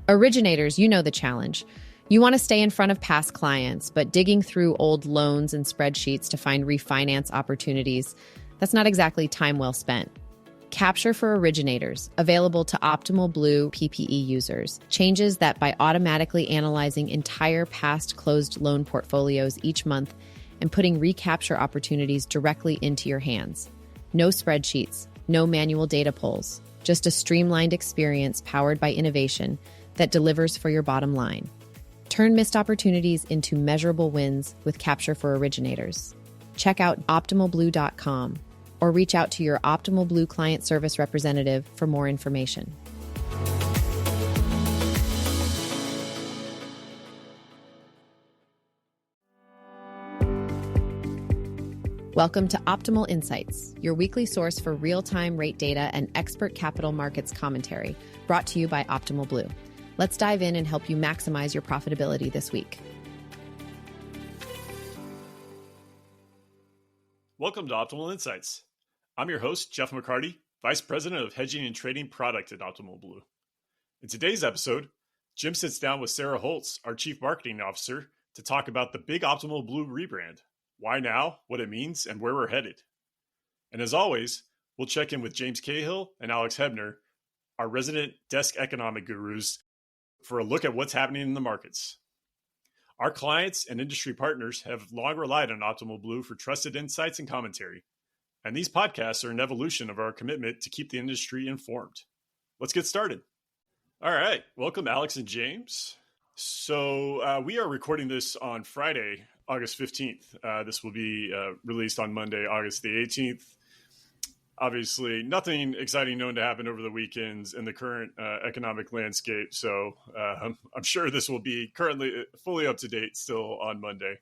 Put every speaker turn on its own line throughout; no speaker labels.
Originators, you know the challenge. You want to stay in front of past clients, but digging through old loans and spreadsheets to find refinance opportunities, that's not exactly time well spent. Capture for Originators, available to Optimal Blue PPE users, changes that by automatically analyzing entire past closed loan portfolios each month and putting recapture opportunities directly into your hands. No spreadsheets, no manual data pulls, just a streamlined experience powered by innovation that delivers for your bottom line. Turn missed opportunities into measurable wins with Capture for Originators. Check out OptimalBlue.com or reach out to your Optimal Blue client service representative for more information. Welcome to Optimal Insights, your weekly source for real-time rate data and expert capital markets commentary, brought to you by Optimal Blue. Let's dive in and help you maximize your profitability this week.
Welcome to Optimal Insights. I'm your host, Jeff McCarty, Vice President of Hedging and Trading Product at Optimal Blue. In today's episode, Jim sits down with Sarah Holtz, our Chief Marketing Officer, to talk about the big Optimal Blue rebrand, why now, what it means, and where we're headed. And as always, we'll check in with James Cahill and Alex Hebner, our resident desk economic gurus, for a look at what's happening in the markets. Our clients and industry partners have long relied on Optimal Blue for trusted insights and commentary. And these podcasts are an evolution of our commitment to keep the industry informed. Let's get started. All right. Welcome, Alex and James. So we are recording this on Friday, August 15th. This will be released on Monday, August the 18th. Obviously, nothing exciting known to happen over the weekends in the current economic landscape. So I'm sure this will be currently fully up to date still on Monday.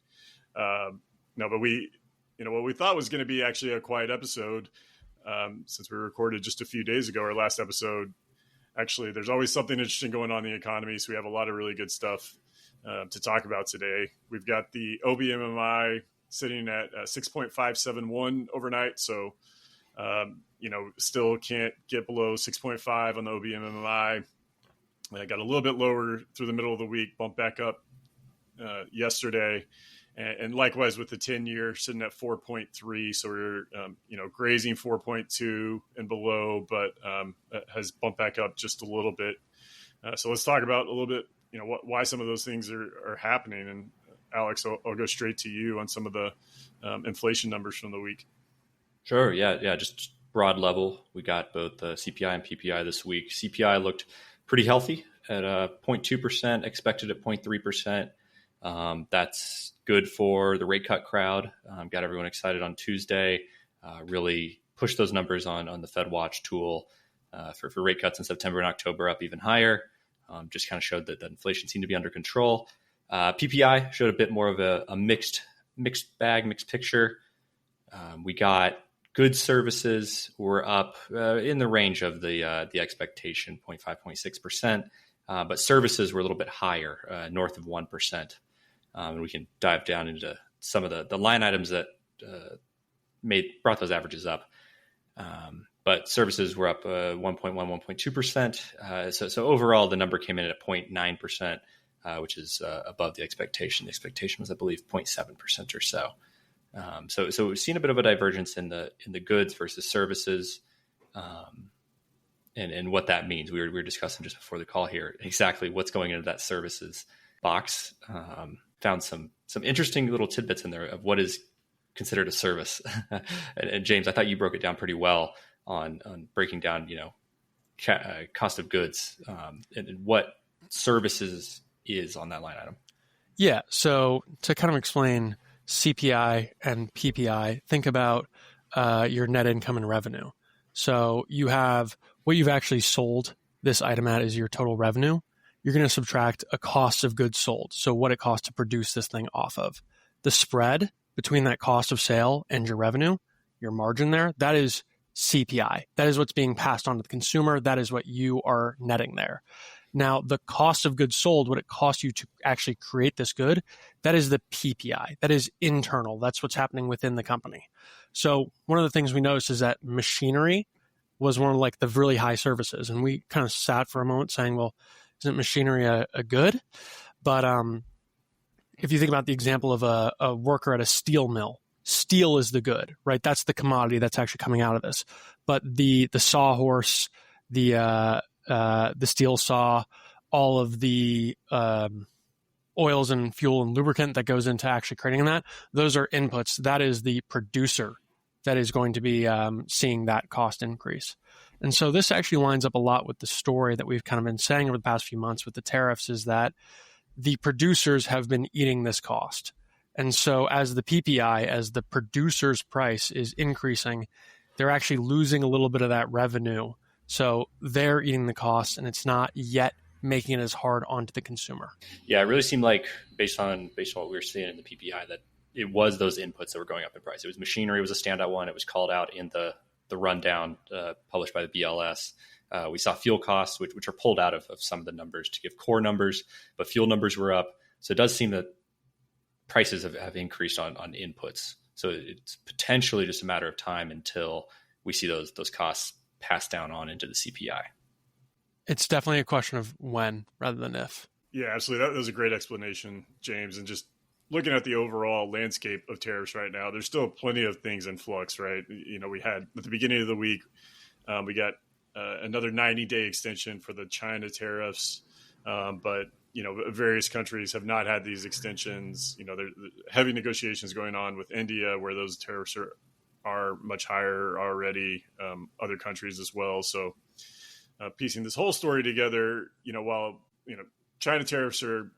But what we thought was going to be actually a quiet episode, since we recorded just a few days ago, our last episode. Actually, there's always something interesting going on in the economy, so we have a lot of really good stuff to talk about today. We've got the OBMMI sitting at 6.571 overnight, so still can't get below 6.5 on the OBMMI. I got a little bit lower through the middle of the week, bumped back up yesterday. And likewise with the 10-year sitting at 4.3. So we're, grazing 4.2 and below, but has bumped back up just a little bit. So let's talk about a little bit, why some of those things are happening. And Alex, I'll go straight to you on some of the inflation numbers from the week.
Sure. Yeah. Just broad level. We got both the CPI and PPI this week. CPI looked pretty healthy at 0.2%, expected at 0.3%. That's good for the rate cut crowd. Got everyone excited on Tuesday. Really pushed those numbers on the Fed Watch tool for rate cuts in September and October up even higher. Just kind of showed that inflation seemed to be under control. PPI showed a bit more of a mixed bag, mixed picture. We got goods services were up in the range of the expectation, 0.5, 0.6%. But services were a little bit higher, north of 1%. And we can dive down into some of the line items that brought those averages up. But services were up 1.1, 1.2%. So overall, the number came in at 0.9%, which is above the expectation. The expectation was, I believe, 0.7% or so. So we've seen a bit of a divergence in the goods versus services, and what that means. We were discussing just before the call here exactly what's going into that services box. Found some interesting little tidbits in there of what is considered a service. and James, I thought you broke it down pretty well on breaking down, cost of goods and what services is on that line item.
Yeah. So to kind of explain CPI and PPI, think about your net income and revenue. So you have what you've actually sold this item at is your total revenue. You're going to subtract a cost of goods sold. So what it costs to produce this thing off of. The spread between that cost of sale and your revenue, your margin there, that is CPI. That is what's being passed on to the consumer. That is what you are netting there. Now, the cost of goods sold, what it costs you to actually create this good, that is the PPI. That is internal. That's what's happening within the company. So one of the things we noticed is that machinery was one of the really high services. And we kind of sat for a moment saying, well, isn't machinery a good? But if you think about the example of a worker at a steel mill, steel is the good, right? That's the commodity that's actually coming out of this. But the sawhorse, the steel saw, all of the oils and fuel and lubricant that goes into actually creating that, those are inputs. That is the producer that is going to be seeing that cost increase. And so this actually lines up a lot with the story that we've kind of been saying over the past few months with the tariffs, is that the producers have been eating this cost. And so as the PPI, as the producer's price is increasing, they're actually losing a little bit of that revenue. So they're eating the cost, and it's not yet making it as hard onto the consumer.
Yeah, it really seemed like, based on what we were seeing in the PPI, that it was those inputs that were going up in price. It was machinery was a standout one. It was called out in the rundown published by the BLS. We saw fuel costs, which are pulled out of some of the numbers to give core numbers, but fuel numbers were up. So it does seem that prices have increased on inputs. So it's potentially just a matter of time until we see those costs passed down on into the CPI.
It's definitely a question of when rather than if.
Yeah, absolutely. That was a great explanation, James. And just looking at the overall landscape of tariffs right now, there's still plenty of things in flux, right? We had at the beginning of the week, we got another 90-day extension for the China tariffs. But, various countries have not had these extensions. There's heavy negotiations going on with India, where those tariffs are much higher already, other countries as well. So piecing this whole story together, while, China tariffs are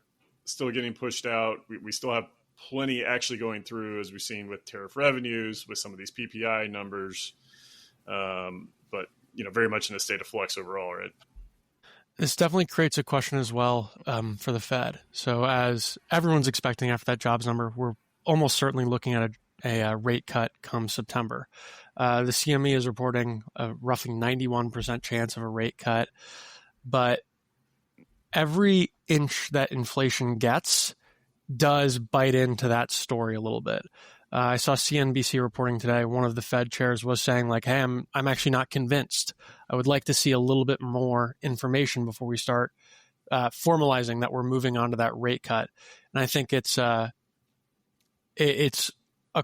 still getting pushed out, we still have plenty actually going through, as we've seen with tariff revenues, with some of these PPI numbers. But, very much in a state of flux overall, right?
This definitely creates a question as well for the Fed. So as everyone's expecting after that jobs number, we're almost certainly looking at a rate cut come September. The CME is reporting a roughly 91% chance of a rate cut. But every inch that inflation gets does bite into that story a little bit. I saw CNBC reporting today, one of the Fed chairs was saying like, hey, I'm actually not convinced. I would like to see a little bit more information before we start formalizing that we're moving on to that rate cut. And I think it's a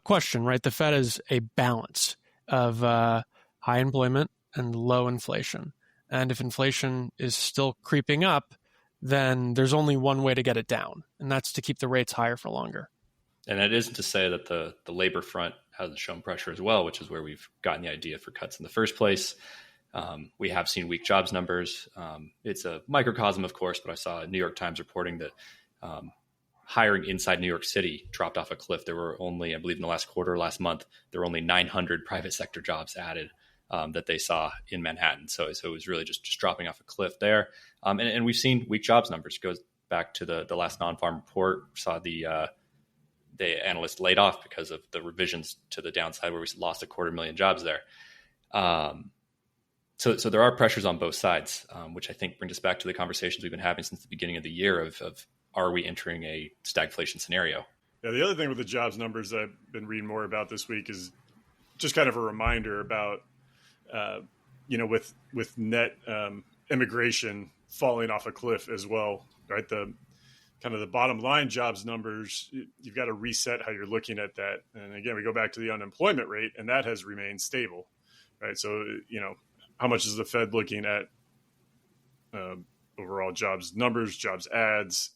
question, right? The Fed is a balance of high employment and low inflation. And if inflation is still creeping up, then there's only one way to get it down, and that's to keep the rates higher for longer.
And it isn't to say that the labor front hasn't shown pressure as well, which is where we've gotten the idea for cuts in the first place. We have seen weak jobs numbers. It's a microcosm, of course, but I saw New York Times reporting that hiring inside New York City dropped off a cliff. There were only, I believe in the last month, there were only 900 private sector jobs added that they saw in Manhattan. So it was really just dropping off a cliff there. And we've seen weak jobs numbers. It goes back to the last non-farm report. Saw the analyst laid off because of the revisions to the downside, where we lost 250,000 jobs there. So there are pressures on both sides, which I think brings us back to the conversations we've been having since the beginning of the year of are we entering a stagflation scenario?
Yeah, the other thing with the jobs numbers that I've been reading more about this week is just kind of a reminder about, with net immigration falling off a cliff as well, right? The kind of the bottom line jobs numbers, you've got to reset how you're looking at that. And again, we go back to the unemployment rate, and that has remained stable, right? So, how much is the Fed looking at overall jobs numbers, jobs adds?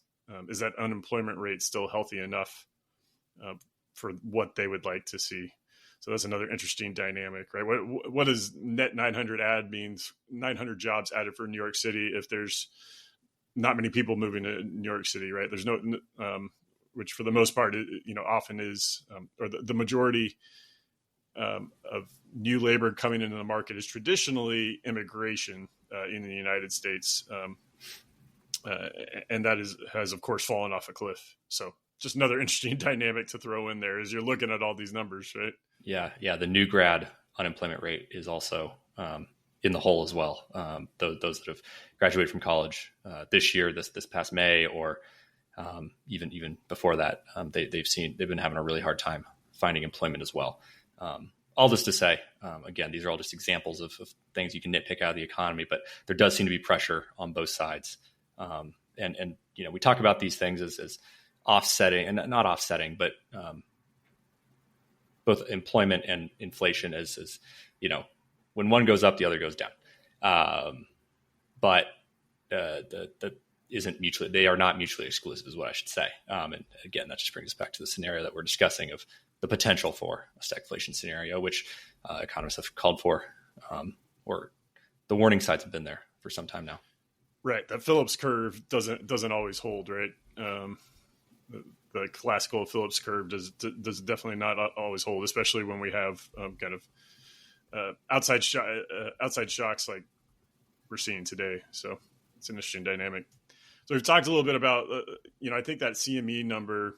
Is that unemployment rate still healthy enough for what they would like to see? So that's another interesting dynamic, right? What does net 900 add means? 900 jobs added for New York City if there's not many people moving to New York City, right? There's no, which for the most part, often is, or the majority of new labor coming into the market is traditionally immigration in the United States. And that has of course fallen off a cliff. So just another interesting dynamic to throw in there as you're looking at all these numbers, right?
Yeah. The new grad unemployment rate is also in the hole as well. Those that have graduated from college this year, this past May, or even before that, they've been having a really hard time finding employment as well. All this to say, again, these are all just examples of things you can nitpick out of the economy, but there does seem to be pressure on both sides And we talk about these things as offsetting, and not offsetting, but both employment and inflation as when one goes up, the other goes down. But they are not mutually exclusive is what I should say. And again, that just brings us back to the scenario that we're discussing of the potential for a stagflation scenario, which economists have called for, or the warning signs have been there for some time now.
Right. That Phillips curve doesn't always hold, right? The classical Phillips curve does definitely not always hold, especially when we have kind of outside shocks like we're seeing today. So it's an interesting dynamic. So we've talked a little bit about, I think that CME number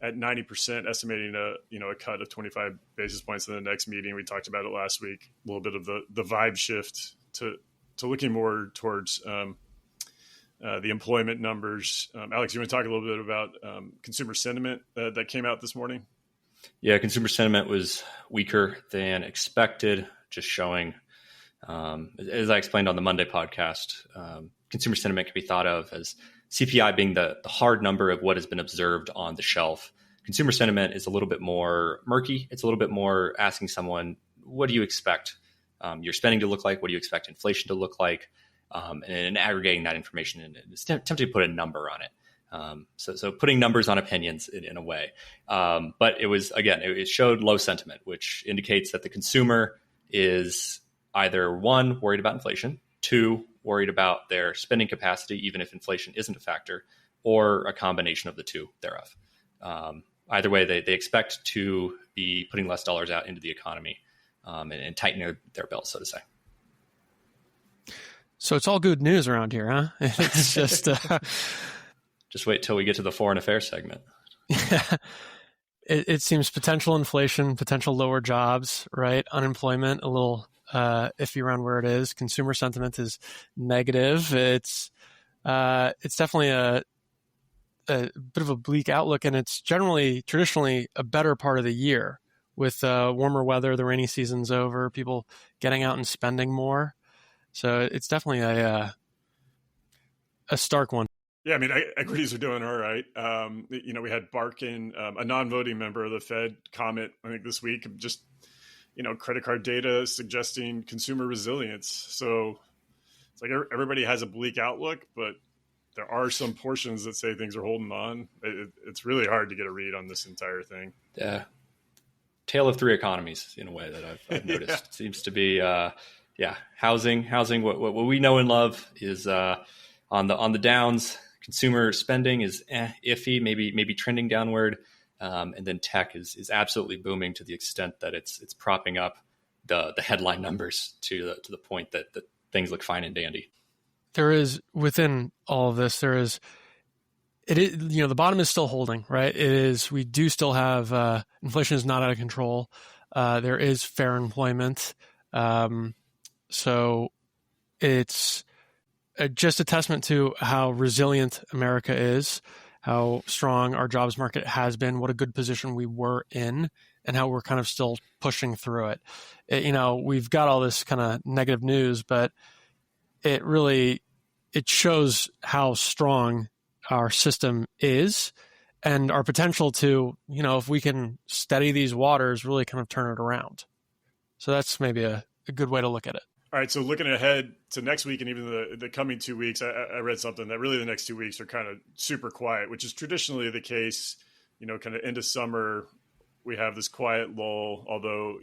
at 90%, estimating a cut of 25 basis points in the next meeting. We talked about it last week. A little bit of the vibe shift to looking more towards the employment numbers. Alex, you want to talk a little bit about consumer sentiment that came out this morning?
Yeah, consumer sentiment was weaker than expected, just showing, as I explained on the Monday podcast, consumer sentiment can be thought of as CPI being the hard number of what has been observed on the shelf. Consumer sentiment is a little bit more murky. It's a little bit more asking someone, what do you expect your spending to look like? What do you expect inflation to look like? And aggregating that information, and it's tempting to put a number on it. So putting numbers on opinions in a way. But it showed low sentiment, which indicates that the consumer is either one, worried about inflation, two, worried about their spending capacity, even if inflation isn't a factor, or a combination of the two thereof. Either way, they expect to be putting less dollars out into the economy and tightening their belt, so to say.
So it's all good news around here, huh? It's just
just wait till we get to the foreign affairs segment.
Yeah. It seems potential inflation, potential lower jobs, right? Unemployment a little iffy around where it is. Consumer sentiment is negative. It's definitely a bit of a bleak outlook, and it's traditionally a better part of the year with warmer weather. The rainy season's over. People getting out and spending more. So it's definitely a stark one.
Yeah, I mean, equities are doing all right. We had Barkin, a non-voting member of the Fed, comment, I think this week, just, credit card data suggesting consumer resilience. So it's like everybody has a bleak outlook, but there are some portions that say things are holding on. It's really hard to get a read on this entire thing.
Yeah. Tale of three economies in a way that I've noticed. Yeah. It seems to be... housing. What we know and love is on the downs. Consumer spending is iffy, maybe trending downward, and then tech is absolutely booming to the extent that it's propping up the headline numbers to the point that things look fine and dandy.
There is, within all of this, the bottom is still holding, right? We do still have inflation is not out of control. There is fair employment. So it's just a testament to how resilient America is, how strong our jobs market has been, what a good position we were in, and how we're kind of still pushing through it. We've got all this kind of negative news, but it shows how strong our system is and our potential to, if we can steady these waters, really kind of turn it around. So that's maybe a good way to look at it.
All right, so looking ahead to next week and even the coming 2 weeks, I read something that really the next 2 weeks are kind of super quiet, which is traditionally the case. Kind of into summer, we have this quiet lull, although,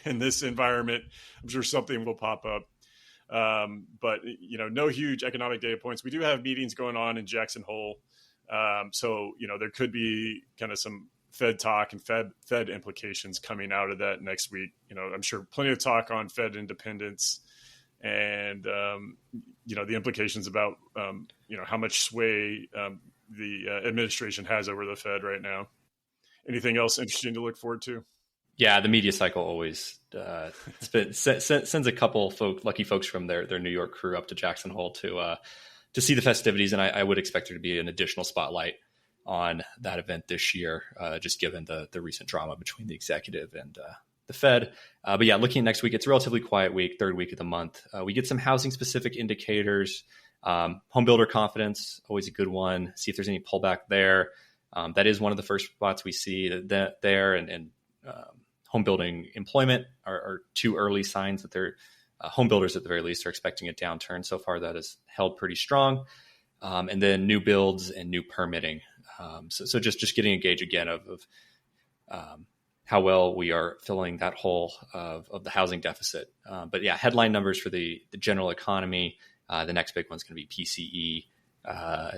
in this environment, I'm sure something will pop up. But, no huge economic data points. We do have meetings going on in Jackson Hole. So, there could be kind of some Fed talk and Fed implications coming out of that next week. I'm sure plenty of talk on Fed independence and, the implications about, how much sway the administration has over the Fed right now. Anything else interesting to look forward to?
Yeah, the media cycle always sends a couple lucky folks from their New York crew up to Jackson Hole to see the festivities, and I would expect there to be an additional spotlight on that event this year, just given the recent drama between the executive and the Fed. But yeah, looking at next week, it's a relatively quiet week, third week of the month. We get some housing specific indicators. Home builder confidence, always a good one. See if there's any pullback there. That is one of the first spots we see that there, and home building employment are two early signs that they're home builders at the very least are expecting a downturn. So far, that has held pretty strong. And then new builds and new permitting. So just getting a gauge again of how well we are filling that hole of the housing deficit. But yeah, headline numbers for the general economy. The next big one's going to be PCE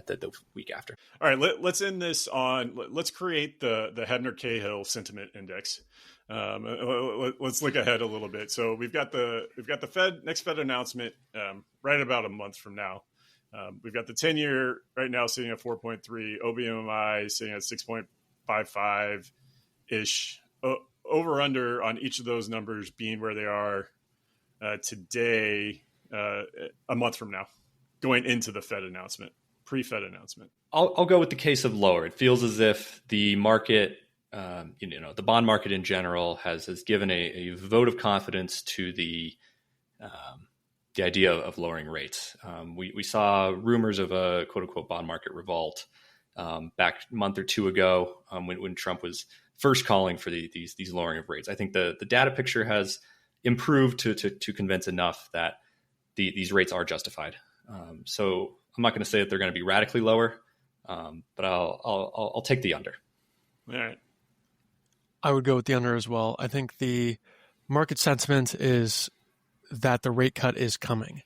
the week after.
All right, let's end this on. Let's create the Hebner-Cahill sentiment index. Let's look ahead a little bit. So we've got the next Fed announcement right about a month from now. We've got the 10-year right now sitting at 4.3, OBMI sitting at 6.55 ish. Over under on each of those numbers being where they are today, a month from now, going into the Fed announcement, pre-Fed announcement.
I'll go with the case of lower. It feels as if the market, the bond market in general has given a vote of confidence to the idea of lowering rates. We saw rumors of a quote unquote bond market revolt back a month or two ago when Trump was first calling for these lowering of rates. I think the data picture has improved to convince enough that these rates are justified. So I'm not going to say that they're going to be radically lower, but I'll take the under.
All right.
I would go with the under as well. I think the market sentiment is that the rate cut is coming.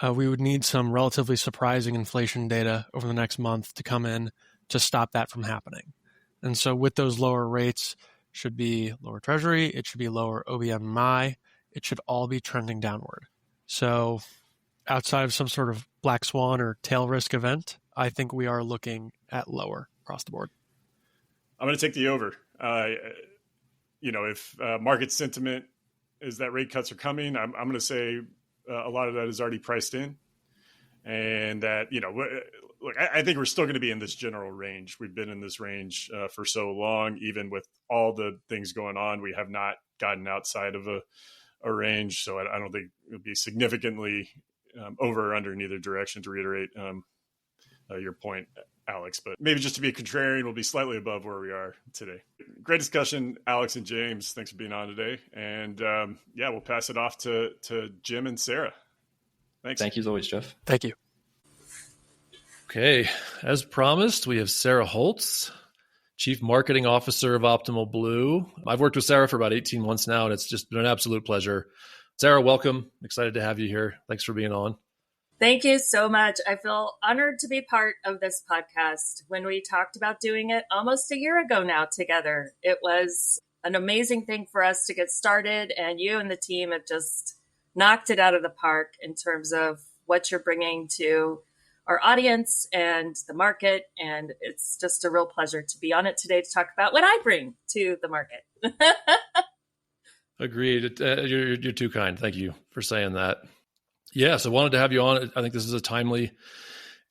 We would need some relatively surprising inflation data over the next month to come in to stop that from happening. And so with those lower rates, should be lower treasury, it should be lower OBMI, it should all be trending downward. So outside of some sort of black swan or tail risk event, I think we are looking at lower across the board.
I'm going to take the over. If market sentiment is that rate cuts are coming, I'm going to say a lot of that is already priced in. And that, look, I think we're still going to be in this general range. We've been in this range for so long, even with all the things going on, we have not gotten outside of a range. So I don't think it would be significantly over or under in either direction, to reiterate your point, Alex. But maybe just to be a contrarian, we'll be slightly above where we are today. Great discussion, Alex and James. Thanks for being on today. And we'll pass it off to Jim and Sarah. Thanks.
Thank you as always, Jeff.
Thank you.
Okay, as promised, we have Sarah Holtz, Chief Marketing Officer of Optimal Blue. I've worked with Sarah for about 18 months now, and it's just been an absolute pleasure. Sarah, welcome. Excited to have you here. Thanks for being on.
Thank you so much. I feel honored to be part of this podcast. When we talked about doing it almost a year ago now together, it was an amazing thing for us to get started, and you and the team have just knocked it out of the park in terms of what you're bringing to our audience and the market. And it's just a real pleasure to be on it today to talk about what I bring to the market.
Agreed. You're too kind. Thank you for saying that. Yes, I wanted to have you on. I think this is a timely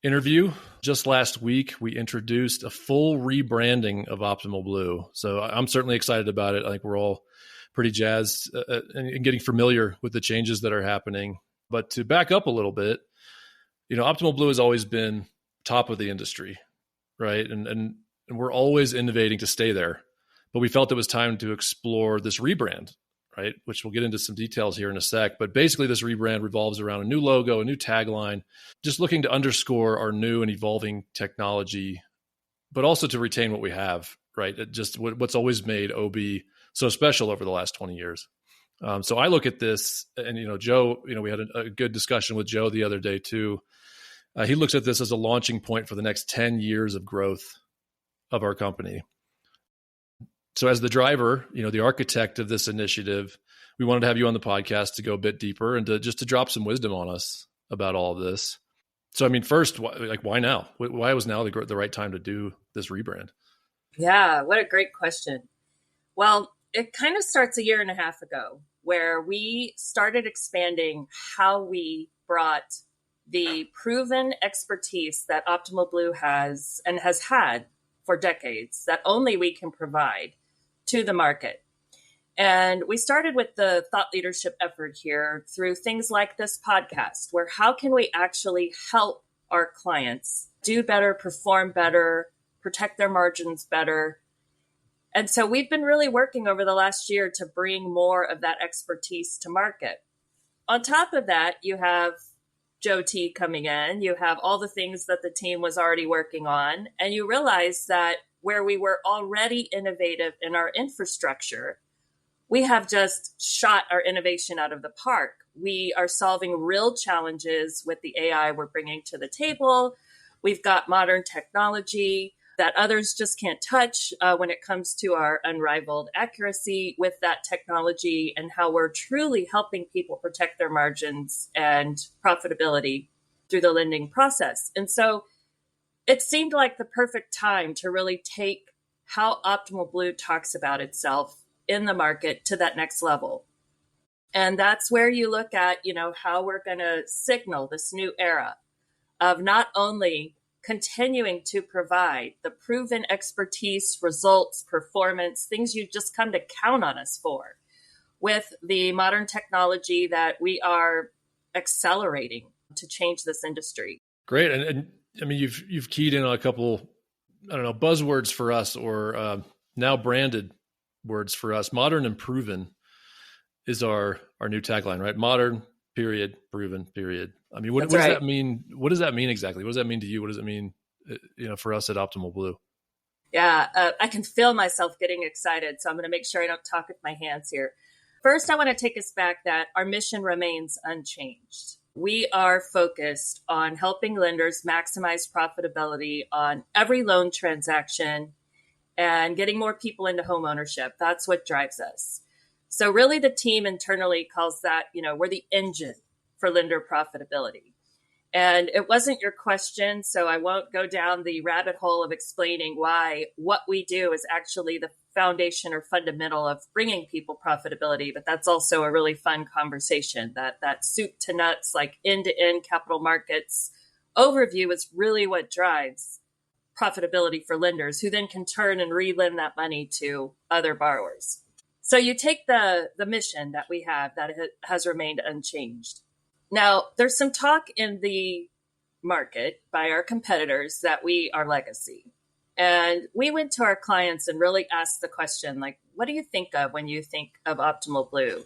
interview. Just last week, we introduced a full rebranding of Optimal Blue. So I'm certainly excited about it. I think we're all pretty jazzed and getting familiar with the changes that are happening. But to back up a little bit, Optimal Blue has always been top of the industry, right? And we're always innovating to stay there. But we felt it was time to explore this rebrand, right? Which we'll get into some details here in a sec. But basically, this rebrand revolves around a new logo, a new tagline, just looking to underscore our new and evolving technology, but also to retain what we have, right? Just what's always made OB so special over the last 20 years. So I look at this, and Joe, we had a good discussion with Joe the other day too. He looks at this as a launching point for the next 10 years of growth of our company. So as the driver, the architect of this initiative, we wanted to have you on the podcast to go a bit deeper and to drop some wisdom on us about all of this. So, first, why now? Why was now the right time to do this rebrand?
Yeah, what a great question. Well, it kind of starts a year and a half ago where we started expanding how we brought the proven expertise that Optimal Blue has and has had for decades that only we can provide to the market. And we started with the thought leadership effort here through things like this podcast, where how can we actually help our clients do better, perform better, protect their margins better. And so we've been really working over the last year to bring more of that expertise to market. On top of that, you have Joe T coming in, you have all the things that the team was already working on, and you realize that where we were already innovative in our infrastructure, we have just shot our innovation out of the park. We are solving real challenges with the AI we're bringing to the table. We've got modern technology that others just can't touch when it comes to our unrivaled accuracy with that technology and how we're truly helping people protect their margins and profitability through the lending process. And so it seemed like the perfect time to really take how Optimal Blue talks about itself in the market to that next level. And that's where you look at, how we're going to signal this new era of not only continuing to provide the proven expertise, results, performance, things you just come to count on us for, with the modern technology that we are accelerating to change this industry.
Great. And I mean, you've keyed in on a couple, buzzwords for us, or now branded words for us. Modern and proven is our new tagline, right? Modern, period, proven, period. I mean, what does that mean? What does that mean exactly? What does that mean to you? What does it mean, for us at Optimal Blue?
Yeah, I can feel myself getting excited, so I'm going to make sure I don't talk with my hands here. First, I want to take us back that our mission remains unchanged. We are focused on helping lenders maximize profitability on every loan transaction and getting more people into home ownership. That's what drives us. So really the team internally calls that, we're the engine for lender profitability. And it wasn't your question, so I won't go down the rabbit hole of explaining why what we do is actually the foundation or fundamental of bringing people profitability. But that's also a really fun conversation. That soup to nuts, like end-to-end capital markets overview is really what drives profitability for lenders, who then can turn and re-lend that money to other borrowers. So you take the mission that we have that has remained unchanged. Now, there's some talk in the market by our competitors that we are legacy. And we went to our clients and really asked the question, like, what do you think of when you think of Optimal Blue?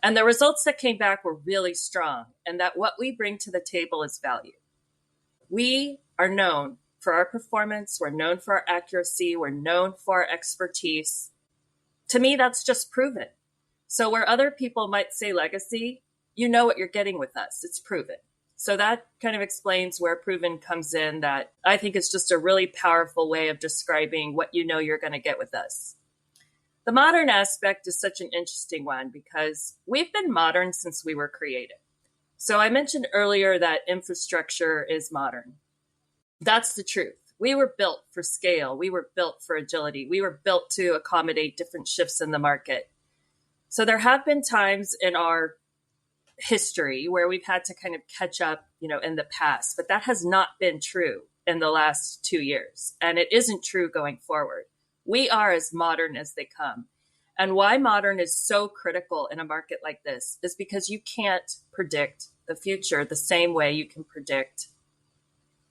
And the results that came back were really strong, and that what we bring to the table is value. We are known for our performance. We're known for our accuracy. We're known for our expertise. To me, that's just proven. So where other people might say legacy, you know what you're getting with us. It's proven. So that kind of explains where proven comes in. That I think is just a really powerful way of describing what you know you're going to get with us. The modern aspect is such an interesting one because we've been modern since we were created. So I mentioned earlier that infrastructure is modern. That's the truth. We were built for scale. We were built for agility. We were built to accommodate different shifts in the market. So there have been times in our history where we've had to kind of catch up, in the past, but that has not been true in the last 2 years. And it isn't true going forward. We are as modern as they come. And why modern is so critical in a market like this is because you can't predict the future the same way you can predict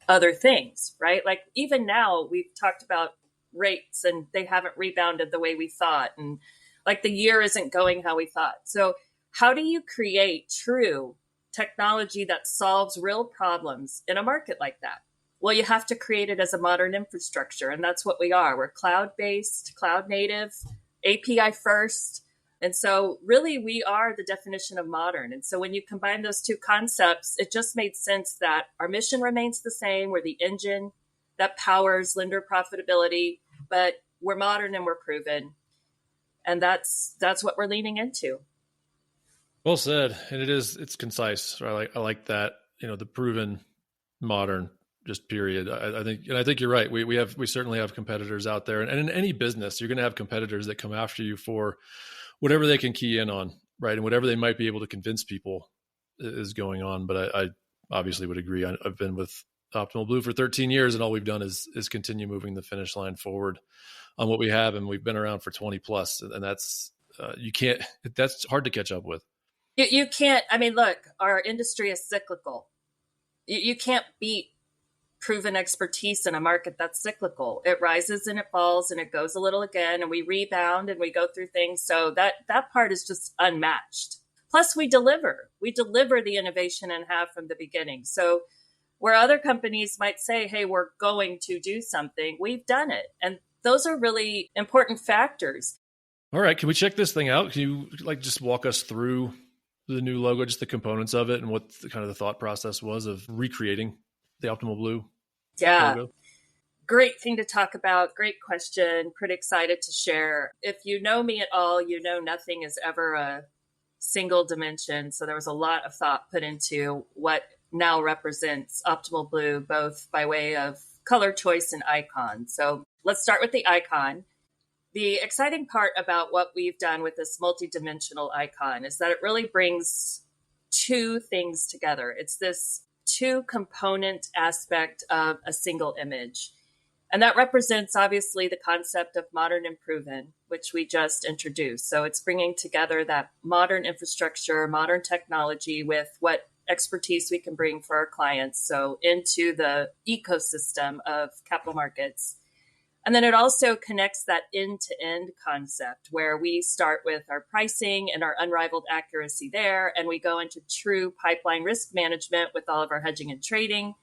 other things, right? Like even now we've talked about rates and they haven't rebounded the way we thought. And like the year isn't going how we thought. So how do you create true technology that solves real problems in a market like that? Well, you have to create it as a modern infrastructure. And that's what we are. We're cloud-based, cloud-native, API first. And so really we are the definition of modern. And so when you combine those two concepts, it just made sense that our mission remains the same. We're the engine that powers lender profitability, but we're modern and we're proven. And that's what we're leaning into.
Well said. And it's concise. Right? I like that, the proven, modern, just period. I think you're right. We certainly have competitors out there, and in any business, you're going to have competitors that come after you for whatever they can key in on, right? And whatever they might be able to convince people is going on. But I obviously would agree. I've been with Optimal Blue for 13 years, and all we've done is continue moving the finish line forward on what we have, and we've been around for 20 plus, and that's you can't. That's hard to catch up with.
You can't. I mean, look, our industry is cyclical. You can't beat proven expertise in a market that's cyclical. It rises and it falls and it goes a little again, and we rebound and we go through things. So that part is just unmatched. Plus, we deliver the innovation and have from the beginning. So where other companies might say, hey, we're going to do something, we've done it. And those are really important factors.
All right. Can we check this thing out? Can you just walk us through the new logo, just the components of it and what the thought process was of recreating the Optimal Blue logo?
Great thing to talk about. Great question. Pretty excited to share. If you know me at all, you know nothing is ever a single dimension. So there was a lot of thought put into what now represents Optimal Blue, both by way of color choice and icon. So let's start with the icon. The exciting part about what we've done with this multidimensional icon is that it really brings two things together. It's this two-component aspect of a single image. And that represents, obviously, the concept of modern and proven, which we just introduced. So it's bringing together that modern infrastructure, modern technology with what expertise we can bring for our clients. So into the ecosystem of capital markets. And then it also connects that end-to-end concept where we start with our pricing and our unrivaled accuracy there, and we go into true pipeline risk management with all of our hedging and trading,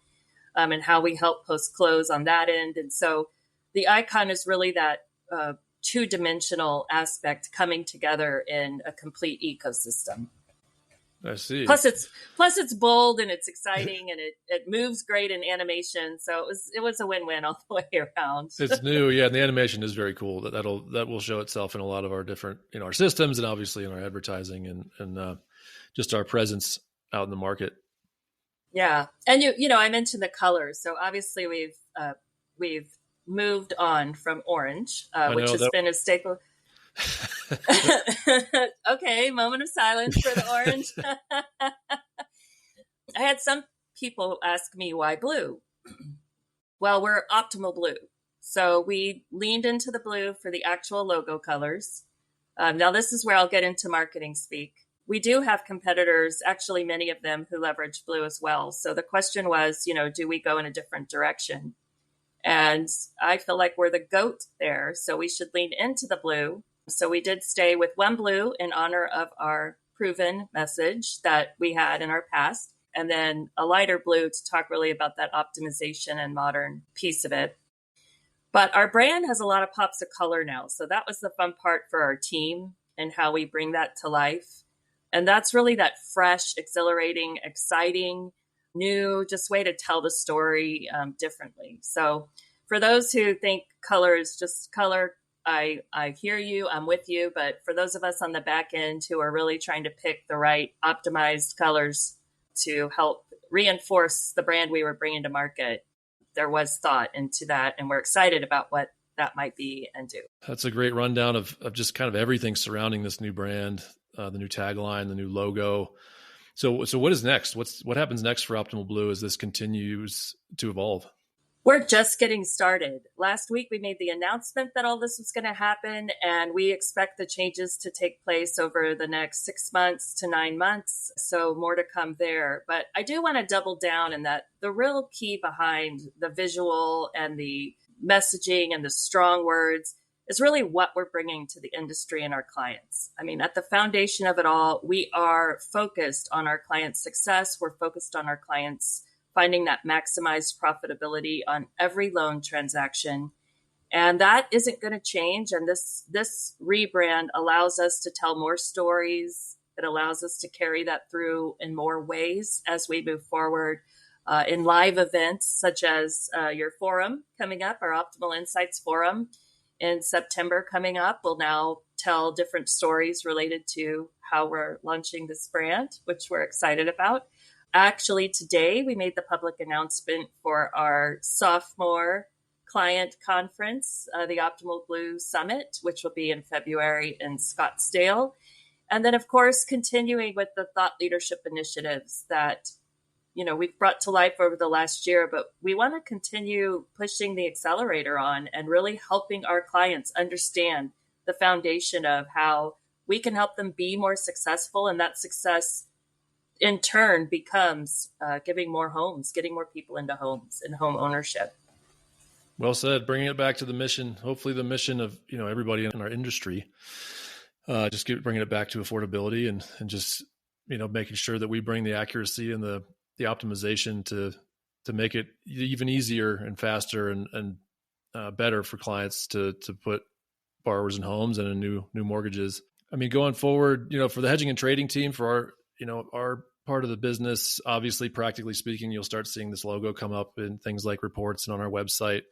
and how we help post-close on that end. And so the icon is really that two-dimensional aspect coming together in a complete ecosystem.
I see.
Plus it's bold and it's exciting and it moves great in animation. So it was a win-win all the way around.
It's new, yeah. And the animation is very cool. That will show itself in a lot of our different, our systems and obviously in our advertising and just our presence out in the market.
Yeah, and I mentioned the colors. So obviously we've moved on from orange, which has been a staple. Okay, moment of silence for the orange. I had some people ask me why blue. Well, we're Optimal Blue. So we leaned into the blue for the actual logo colors. Now this is where I'll get into marketing speak. We do have competitors, actually many of them, who leverage blue as well. So the question was, do we go in a different direction? And I feel like we're the GOAT there. So we should lean into the blue. So we did stay with one blue in honor of our proven message that we had in our past, and then a lighter blue to talk really about that optimization and modern piece of it. But our brand has a lot of pops of color now. So that was the fun part for our team and how we bring that to life. And that's really that fresh, exhilarating, exciting, new, just way to tell the story differently. So for those who think color is just color, I hear you, I'm with you. But for those of us on the back end who are really trying to pick the right optimized colors to help reinforce the brand we were bringing to market, there was thought into that. And we're excited about what that might be and do.
That's a great rundown of just kind of everything surrounding this new brand, the new tagline, the new logo. So what is next? What happens next for Optimal Blue as this continues to evolve?
We're just getting started. Last week, we made the announcement that all this was going to happen, and we expect the changes to take place over the next 6 months to 9 months. So more to come there. But I do want to double down in that the real key behind the visual and the messaging and the strong words is really what we're bringing to the industry and our clients. I mean, at the foundation of it all, we are focused on our clients' success. We're focused on our clients finding that maximized profitability on every loan transaction. And that isn't going to change. And this rebrand allows us to tell more stories. It allows us to carry that through in more ways as we move forward in live events, such as your forum coming up, our Optimal Insights Forum in September coming up. We'll now tell different stories related to how we're launching this brand, which we're excited about. Actually, today we made the public announcement for our sophomore client conference, the Optimal Blue Summit, which will be in February in Scottsdale. And then, of course, continuing with the thought leadership initiatives that, we've brought to life over the last year, but we want to continue pushing the accelerator on and really helping our clients understand the foundation of how we can help them be more successful. And that success in turn becomes giving more homes, getting more people into homes and home ownership.
Well said. Bringing it back to the mission, hopefully the mission of everybody in our industry, bringing it back to affordability and just making sure that we bring the accuracy and the optimization to make it even easier and faster and better for clients to put borrowers in homes and in new mortgages. I mean, going forward, for the hedging and trading team, for our part of the business, obviously, practically speaking, you'll start seeing this logo come up in things like reports and on our website.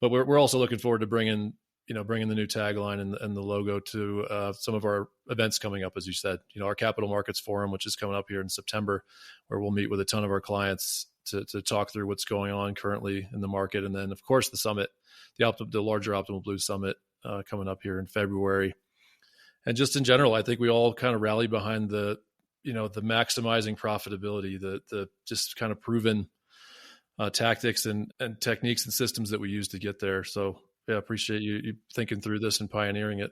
But we're also looking forward to bringing the new tagline and the logo to some of our events coming up, as you said. Our Capital Markets Forum, which is coming up here in September, where we'll meet with a ton of our clients to talk through what's going on currently in the market. And then, of course, the summit, the larger Optimal Blue Summit coming up here in February. And just in general, I think we all kind of rally behind the maximizing profitability, the just kind of proven tactics and techniques and systems that we use to get there. So yeah, appreciate you thinking through this and pioneering it.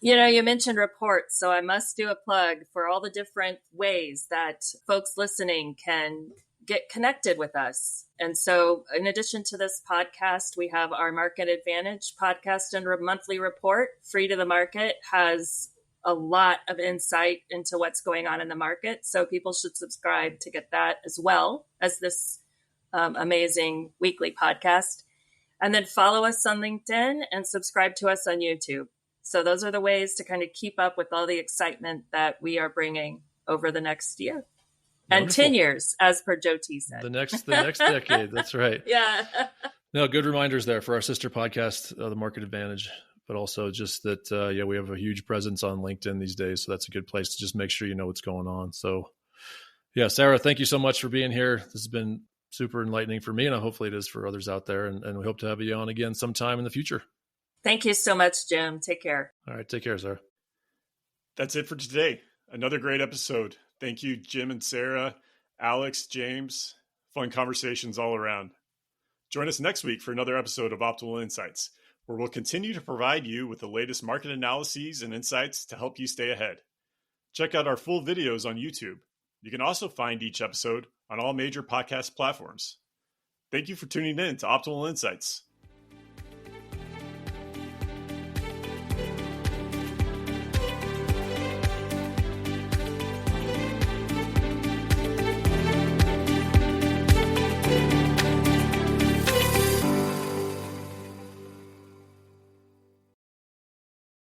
You mentioned reports, so I must do a plug for all the different ways that folks listening can get connected with us. And so in addition to this podcast, we have our Market Advantage podcast and monthly report, Free to the Market, has a lot of insight into what's going on in the market. So people should subscribe to get that as well as this amazing weekly podcast. And then follow us on LinkedIn and subscribe to us on YouTube. So those are the ways to kind of keep up with all the excitement that we are bringing over the next year. And
Wonderful.
10 years, as per Joe T said.
The next decade. That's right.
Yeah.
No, good reminders there for our sister podcast, The Market Advantage, but also just that, we have a huge presence on LinkedIn these days. So that's a good place to just make sure you know what's going on. So yeah, Sarah, thank you so much for being here. This has been super enlightening for me, and hopefully it is for others out there. And we hope to have you on again sometime in the future.
Thank you so much, Jim. Take care.
All right. Take care, Sarah.
That's it for today. Another great episode. Thank you, Jim and Sarah, Alex, James. Fun conversations all around. Join us next week for another episode of Optimal Insights, where we'll continue to provide you with the latest market analyses and insights to help you stay ahead. Check out our full videos on YouTube. You can also find each episode on all major podcast platforms. Thank you for tuning in to Optimal Insights.